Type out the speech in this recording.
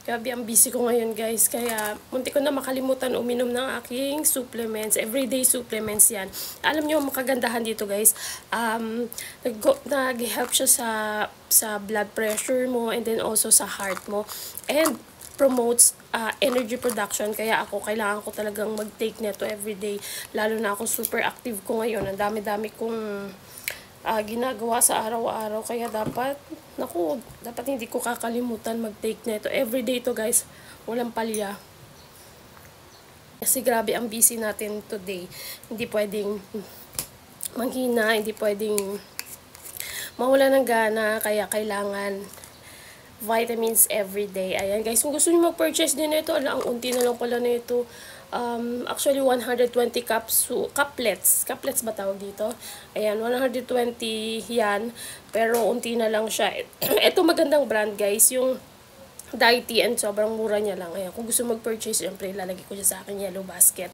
Grabe ang busy ko ngayon guys, kaya munti ko na makalimutan uminom ng aking supplements, everyday supplements yan. Alam nyo, makagandahan dito guys, nag-help siya sa blood pressure mo and then also sa heart mo. And promotes energy production, kaya kailangan ko talagang mag-take nito everyday. Lalo na ako super active ko ngayon, ang dami-dami kong ginagawa sa araw-araw, kaya dapat hindi ko kakalimutan mag-take na ito. Everyday to guys, walang palya. Kasi grabe ang busy natin today. Hindi pwedeng manghina, hindi pwedeng mawala ng gana, kaya kailangan vitamins everyday. Ayan guys, kung gusto niyo mag-purchase din ito, ang unti na lang pala na ito. Actually 120 couplets ba tawag dito? Ayan, 120 yan, pero unti na lang siya. Ito magandang brand guys, yung Daiti, and sobrang mura niya lang. Ayan, kung gusto mag-purchase, syempre ilalagay ko siya sa akin yellow basket.